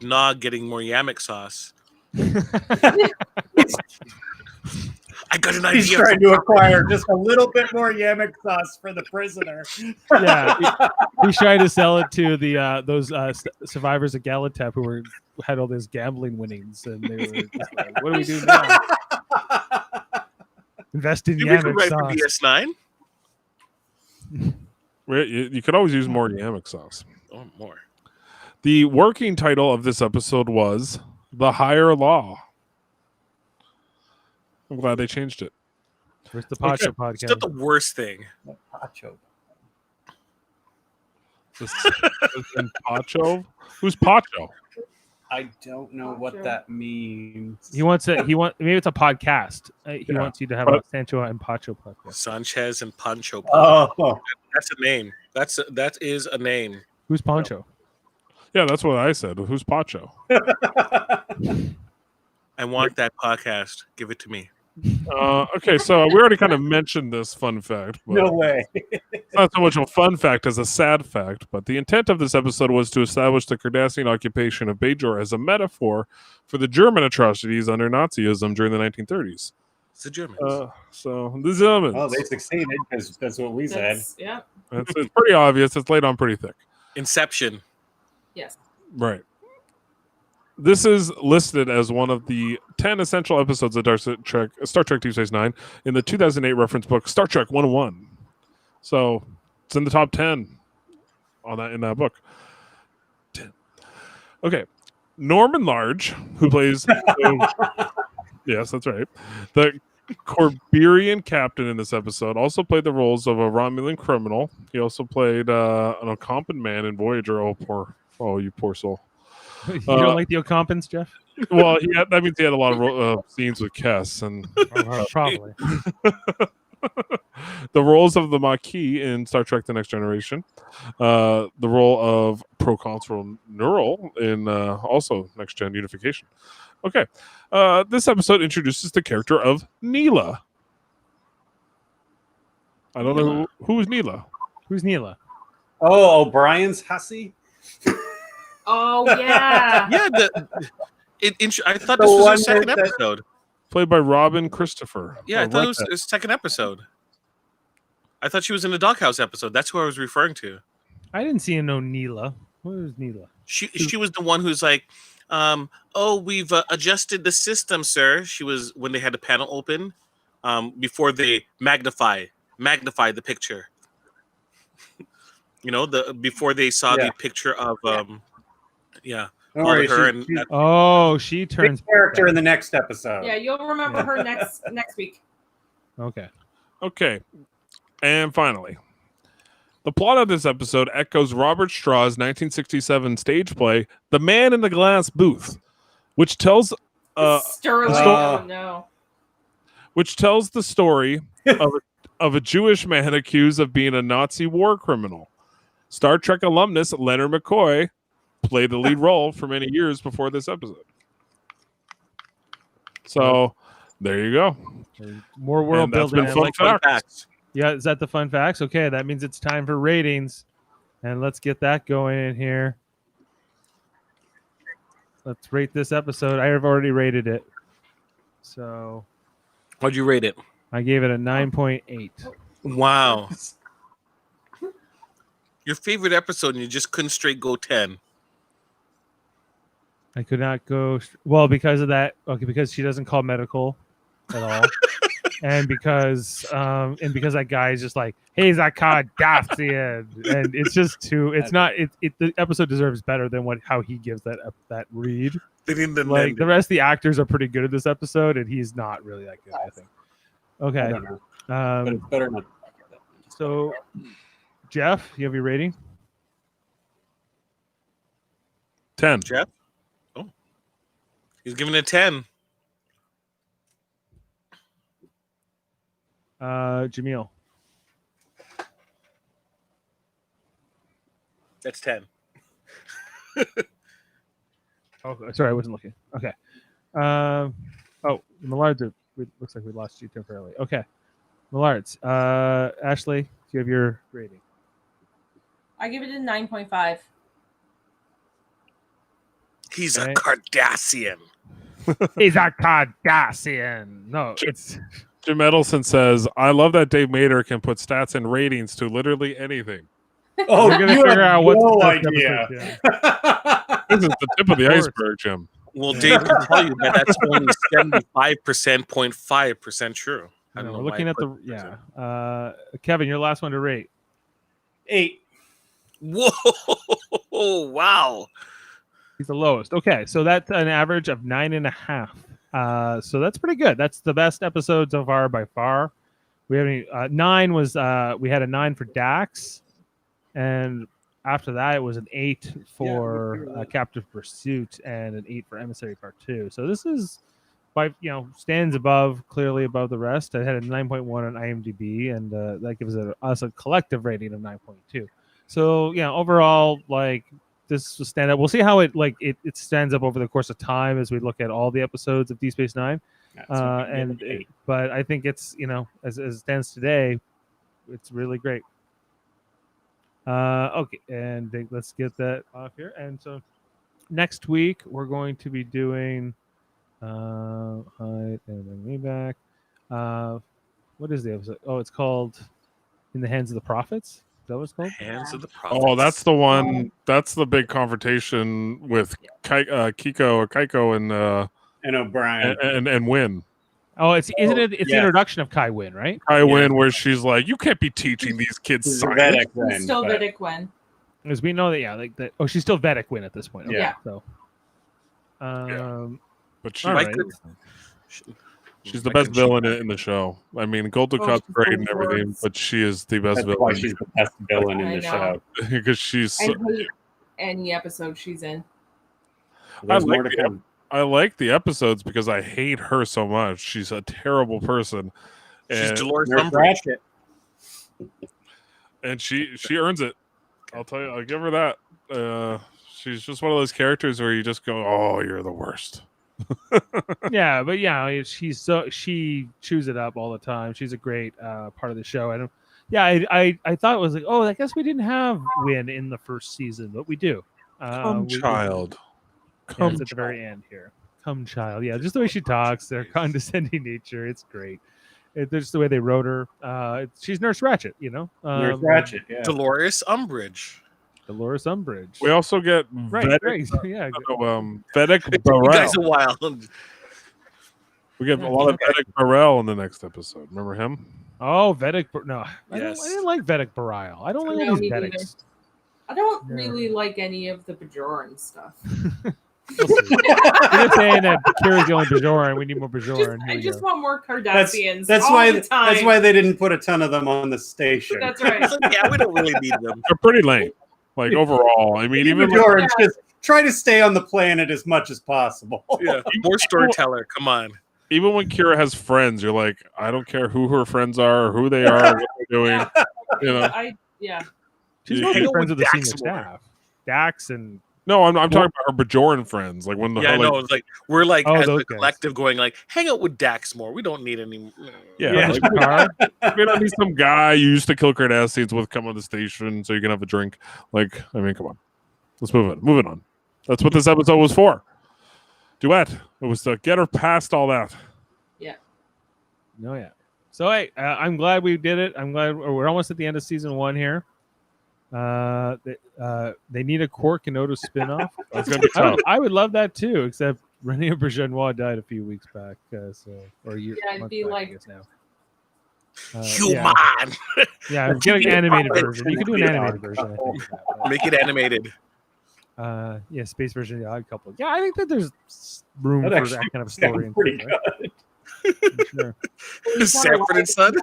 Nog getting more Yamek sauce. I got an idea. He's trying to acquire just a little bit more Yamek sauce for the prisoner. Yeah, he's trying to sell it to the those survivors of Galatep who had all those gambling winnings, and they were just like, "What do we do now? Invest in Did we Yamek write for sauce." DS9? You could always use more Yamek sauce. Oh, more. The working title of this episode was The Higher Law. I'm glad they changed it. Where's the Pacho It's podcast? not the worst thing. Pacho. Pacho? Who's Pacho? I don't know what that means. He wants it. Maybe it's a podcast. He Yeah. wants you to have a Sancho and Pacho podcast. Sanchez and Pancho. Oh, That's a name. That is a name. Who's Pancho? Yeah, that's what I said. Who's Pacho? I want that podcast. Give it to me. Okay, so we already kind of mentioned this fun fact. But no way. it's not so much a fun fact as a sad fact, but the intent of this episode was to establish the Cardassian occupation of Bajor as a metaphor for the German atrocities under Nazism during the 1930s. It's the Germans. So the Germans. Well, they succeeded because that's what we said. Yeah. It's pretty obvious. It's laid on pretty thick. Inception. Yes. Right. This is listed as one of the 10 essential episodes of Star Trek Deep Space Nine in the 2008 reference book Star Trek 101. So it's in the top 10 in that book. 10. Okay. Norman Large, who plays yes, that's right. The Corberian captain in this episode also played the roles of a Romulan criminal. He also played an Ocampan man in Voyager. Oh, you poor soul. You don't like the Ocampans, Jeff? Well, that means he had a lot of scenes with Kess and Probably. the roles of the Maquis in Star Trek: The Next Generation, the role of Proconsul Neural in also Next Gen Unification. Okay, this episode introduces the character of Neela. I don't know who's Neela. Who's Neela? Oh, O'Brien's hussy? Oh yeah. Yeah, I thought The this was one her second that- episode. Played by Robin Christopher. Yeah, I Or thought it Red was Hat. her second episode. I thought she was in the Doghouse episode. That's who I was referring to. I didn't see no Neela. What is Neela? She was the one who's like, we've adjusted the system, sir. She was when they had the panel open, before they magnify the picture. Before they saw the picture of Don't worry, her she's and Oh, she a turns big character in the next episode. Yeah, you'll remember her next week. Okay. Okay. And finally, the plot of this episode echoes Robert Straw's 1967 stage play, The Man in the Glass Booth, which tells Sterling. Oh. Oh no. which tells the story of a Jewish man accused of being a Nazi war criminal. Star Trek alumnus Leonard McCoy played the lead role for many years before this episode. So there you go. More world And that's building. been I fun like- fun facts. facts. Yeah, is that the fun facts? Okay, that means it's time for ratings. And let's get that going in here. Let's rate this episode. I have already rated it. So What'd you rate it? I gave it a 9.8. Wow. Your favorite episode, and you just couldn't straight go 10. I could not go well because of that. Okay, because she doesn't call medical at all, and because that guy is just like, he's a Cardassian, and it's just too. It's not. The episode deserves better than how he gives that read. They didn't Like the rest of the actors are pretty good at this episode, and he's not really that good. I think. Okay. I don't know. But it's better not. So, Jeff, you have your rating? 10. Jeff? Oh. He's giving it 10. Jaemeel. That's 10. Oh, sorry, I wasn't looking. Okay. Millard, looks like we lost you temporarily. Okay. Millards. Ashley, do you have your rating? I give it a 9.5. He's Okay. a Cardassian. He's a Cardassian. No, it's Jim Edelson says, I love that Dave Mader can put stats and ratings to literally anything. Oh, we're gonna you figure have out what's no the best idea. episode, yeah. This is the tip of the Of course. iceberg, Jim. Well, Dave can tell you that that's only 75%, 0.5% true. I don't know. We're why looking I at put the Kevin, your last one to rate. 8. Whoa! Wow. He's the lowest. Okay, so that's an average of 9.5. So that's pretty good. That's the best episode so far by far. We have 9 was we had a 9 for Dax, and after that it was an 8 for Captive Pursuit and an 8 for Emissary Part 2. So this is stands clearly above the rest. I had a 9.1 on IMDb, and that gives us a collective rating of 9.2. So overall, this will stand up. We'll see how it stands up over the course of time as we look at all the episodes of Deep Space Nine. But I think it's as it stands today, it's really great. Okay, and let's get that off here. And so next week we're going to be doing and bring me back. What is the episode? Oh, it's called In the Hands of the Prophets. Is that what it's called? Hands of the Prophets. Oh, that's the one. That's the big confrontation with Keiko And O'Brien. and Wynn. Oh, it's the yeah. introduction of Kai Wynn, right? Kai Wynn, where she's like, "You can't be teaching these kids She's science." Vedic then, Still but- Vedic when. Because we know that, Oh, she's still Vedic Wynn at this point. Okay, Yeah. So, But she, all I right. could- she's the I best could- villain in the show. I mean, Gold Ducat's she's great and full of everything, words. but she is the best That's why villain she's the best villain in I the know. show. because she's. And hate any episode she's in. There's I more like to the come. I like the episodes because I hate her so much. She's a terrible person. She's And, Dolores Nurse Umbridge. Ratchet. and she earns it. I'll tell you. I'll give her that. She's just one of those characters where you just go, "Oh, you're the worst." Yeah, but she chews it up all the time. She's a great part of the show. And I thought it was like, I guess we didn't have Wynn in the first season, but we do. Come, we- child. Yeah, Come, it's at the very end here. Come, child. Yeah, just the way she talks, their condescending nature. It's great. Just the way they wrote her. She's Nurse Ratchet, Nurse Ratchet, yeah. Dolores Umbridge. Dolores Umbridge. We also get right, Vedic, yeah. Vedic You Burrell. guys are wild. We get a lot of Vedic Burrell in the next episode. Remember him? Oh, Vedic. No, I Yes. didn't like Vedic Barile. I don't like No, all these me neither. Vedics. I don't Yeah. really like any of the Bajoran stuff. We'll see. You're just saying that Kira's the only Bajoran. We need more Bajoran. Here I we just go. want more That's Cardassians. that's all why the time. that's why they didn't put a ton of them on the station. That's right. Yeah, we don't really need them. They're pretty lame. Like overall, I mean, even Bajorans just try to stay on the planet as much as possible. Yeah, more storyteller. Come on. even when Kira has friends, you're like, I don't care who her friends are or who they are, what they're doing. You know, She's Yeah. not Hang good out friends with with the senior Dax more. staff. Dax and no, I'm talking about her Bajoran friends. Like when the Yeah, I know. It's like we're like Oh, as those a guys. collective going like, hang out with Dax more. We don't need any. yeah, like, Picard. we don't need some guy you used to kill Cardassians with come on the station so you can have a drink. Like, I mean, come on, let's move it. Moving on. That's what this episode was for. Duet. It was to get her past all that. No, yeah. So hey, I'm glad we did it. I'm glad we're almost at the end of season 1 here. They need a Quark and Odo spinoff. That's gonna be tough. I would love that too, except Rene Auberjonois died a few weeks back, or a year. Yeah, it'd be back, like- I guess now. Human. Yeah, get an animated version. You can do an animated version. I think, of that, Make it animated. but, yeah, space version of the Odd Couple. Yeah, I think that there's room That for actually that kind of story. sounds pretty right? good. Sure. Sanford and Son.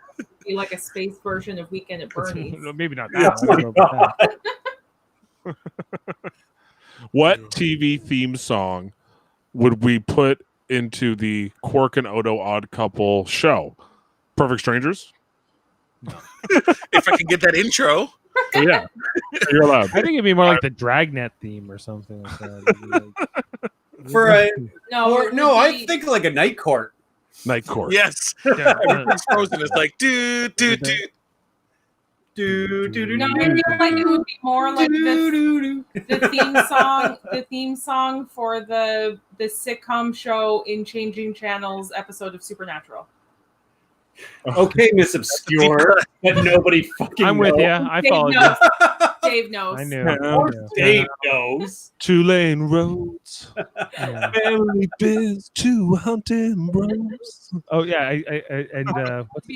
Be like a space version of Weekend at Bernie's. No, maybe not Yeah, that. I don't know about that. What TV theme song would we put into the Quark and Odo Odd Couple show? Perfect Strangers? If I can get that intro. Oh, yeah. You're allowed. I think it'd be more like the Dragnet theme or something like that. It'd be like- For a No, or, it no, would I be- think like a night court. Night Court. Yes. Yeah, Everything's frozen. It's like do do do. No, I feel like it would be more like the theme song. The theme song for the sitcom show in Changing Channels episode of Supernatural. Okay, Miss Obscure, but nobody fucking I'm with knows. you. I Dave followed you. knows. Dave knows. I knew. Yeah. Dave knows. 2 lane roads, Yeah. family biz, 2 hunting bros. Oh yeah,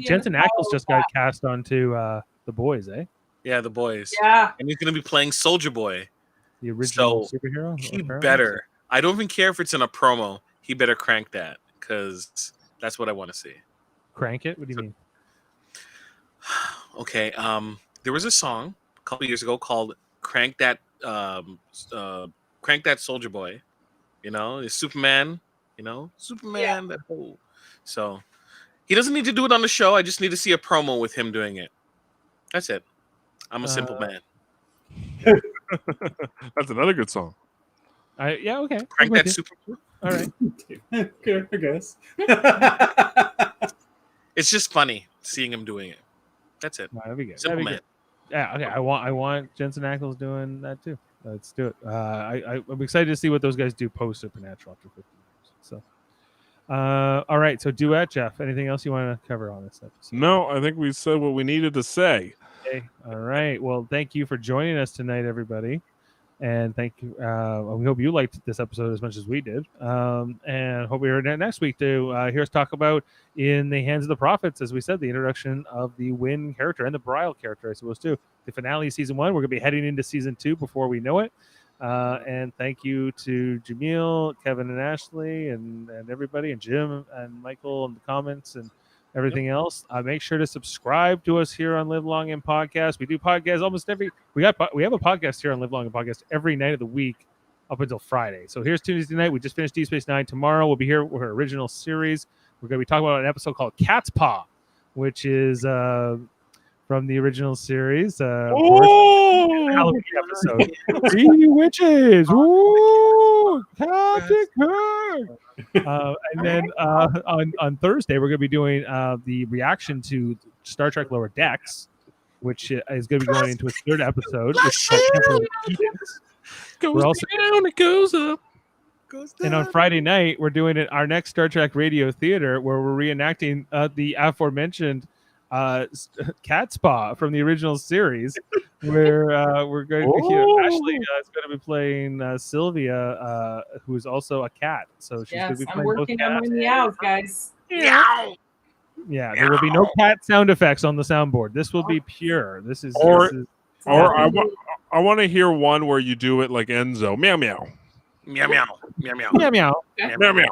Jensen Ackles just got cast onto The Boys, eh? Yeah, the boys. Yeah. And he's gonna be playing Soldier Boy. The original So, superhero. He apparently. better. I don't even care if it's in a promo. He better crank that because that's what I want to see. Crank it. What do you mean? Okay. There was a song a couple years ago called "Crank That." Crank That Soldier Boy. You know, it's Superman. You know, Superman. That whole. So he doesn't need to do it on the show. I just need to see a promo with him doing it. That's it. I'm a simple man. That's another good song. Yeah. Okay. I'm Crank with that you. super. All right. Okay, I guess. It's just funny seeing him doing it. That's it. No, that'd be good. Simple That'd be man. good. Yeah. Okay. I want Jensen Ackles doing that too. Let's do it. I'm excited to see what those guys do post Supernatural after 15 years. So, all right. So Duet, Jeff. Anything else you want to cover on this episode? No, I think we said what we needed to say. Okay. All right. Well, thank you for joining us tonight, everybody. And thank you. We hope you liked this episode as much as we did. And hope we are there next week to hear us talk about In the Hands of the Prophets, as we said, the introduction of the Wynn character and the Bryle character, I suppose, too. The finale of season 1. We're going to be heading into season 2 before we know it. And thank you to Jaemeel, Kevin, and Ashley, and everybody, and Jim and Michael in the comments and everything else. Make sure to subscribe to us here on Live Long and Podcast. We do podcasts almost we have a podcast here on Live Long and Podcast every night of the week up until Friday. So here's Tuesday night. We just finished Deep Space Nine. Tomorrow we'll be here with our original series. We're going to be talking about an episode called Cat's Paw, which is from the original series. Halloween episode. 3 witches. Ooh, Captain Kirk. And then on Thursday, we're going to be doing the reaction to Star Trek Lower Decks, which is going to be going into its 3rd episode. Which is called Temporal Edicts. Goes also- down, it goes up. And on Friday night, we're doing our next Star Trek Radio Theater, where we're reenacting the aforementioned Cat Spa from the original series, where we're going to Ashley is going to be playing Sylvia, who is also a cat. So she's going to Yes, be I'm playing both working on cats. my meows, guys. Meow. Yeah, there will be no cat sound effects on the soundboard. This will be pure. This is Or I Yeah. want to hear one where you do it like Enzo. Meow meow. Meow meow. Meow meow. meow meow, Meow meow.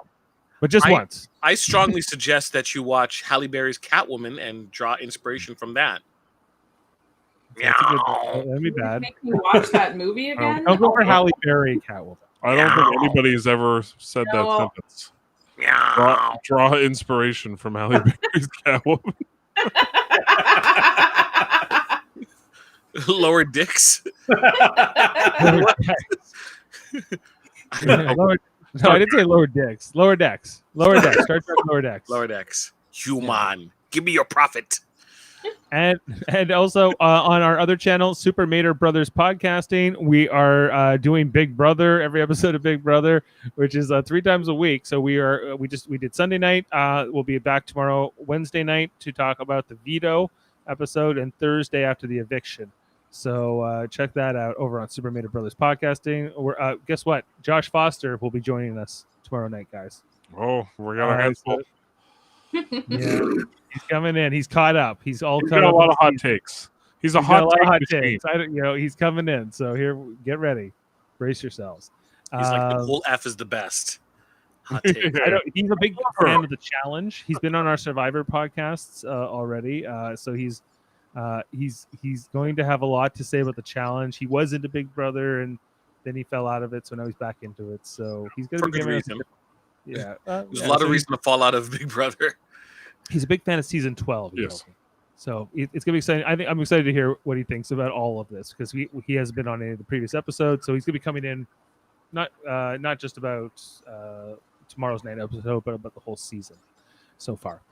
but just once. I strongly suggest that you watch Halle Berry's Catwoman and draw inspiration from that. That's a good- Meow. that'd be bad. Make me watch that movie again. Don't go for Halle Berry Catwoman. I don't think anybody's ever said that No. sentence. Meow. Draw inspiration from Halle Berry's Catwoman. Lower dicks. No, I didn't say lower decks. Lower decks. Lower decks. Star Trek lower decks. Lower decks. Human. Give me your profit. And also on our other channel, Super Mater Brothers Podcasting, we are doing Big Brother, every episode of Big Brother, which is 3 times a week. So we did Sunday night. We'll be back tomorrow, Wednesday night, to talk about the veto episode, and Thursday after the eviction. So check that out over on Super Mater Brothers Podcasting. Guess what? Josh Foster will be joining us tomorrow night, guys. Oh, we got a handful. Yeah, he's coming in. He's caught up. He's all He's caught got a up. lot of hot takes. He's a hot take machine. He's coming in. So here, get ready. Brace yourselves. He's like the whole F is the best. Hot take. He's a big fan of the challenge. He's been on our Survivor podcasts already. So he's going to have a lot to say about the challenge. He was into Big Brother and then he fell out of it. So now he's back into it. So he's going to be giving us there's a lot of reason to fall out of Big Brother. He's a big fan of season 12. Yes. So it's going to be exciting. I'm excited to hear what he thinks about all of this because he hasn't been on any of the previous episodes. So he's going to be coming in not just about tomorrow's night episode, but about the whole season so far.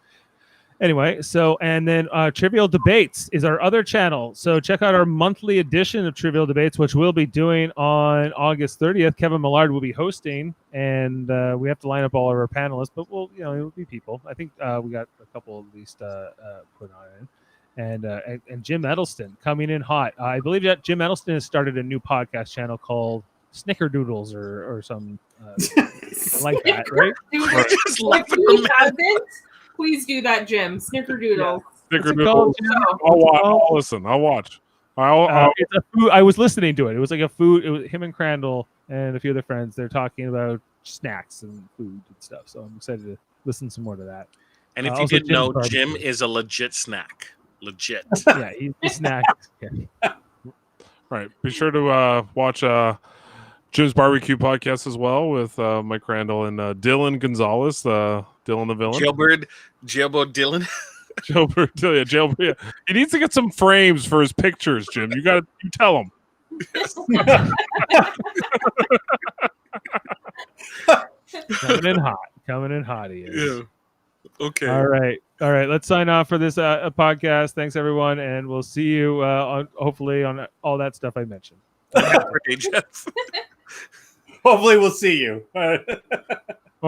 Anyway, and then Trivial Debates is our other channel. So check out our monthly edition of Trivial Debates, which we'll be doing on August 30th. Kevin Millard will be hosting, and we have to line up all of our panelists, but it'll be people. I think we got a couple at least put on in. And Jim Edelston coming in hot. I believe that Jim Edelston has started a new podcast channel called Snickerdoodles or some like that, right? Please do that, Jim. Snickerdoodle. Yeah. Snickerdoodle. I'll listen. I'll watch. It's a food. I was listening to it. It was like a food. It was him and Crandall and a few other friends. They're talking about snacks and food and stuff. So I'm excited to listen some more to that. And if you didn't know, Jim is a legit snack. Legit. Yeah, he's a snack. Yeah. Right. Be sure to watch Jim's Barbecue podcast as well with Mike Crandall and Dylan Gonzalez, Dylan the Villain. Jailbird Dylan. Jailbird. Yeah. He needs to get some frames for his pictures, Jim. You tell him. Coming in hot he is. Yeah. Okay. All right. Let's sign off for this podcast. Thanks, everyone, and we'll see you hopefully on all that stuff I mentioned. Okay, Jeff. Hopefully, we'll see you.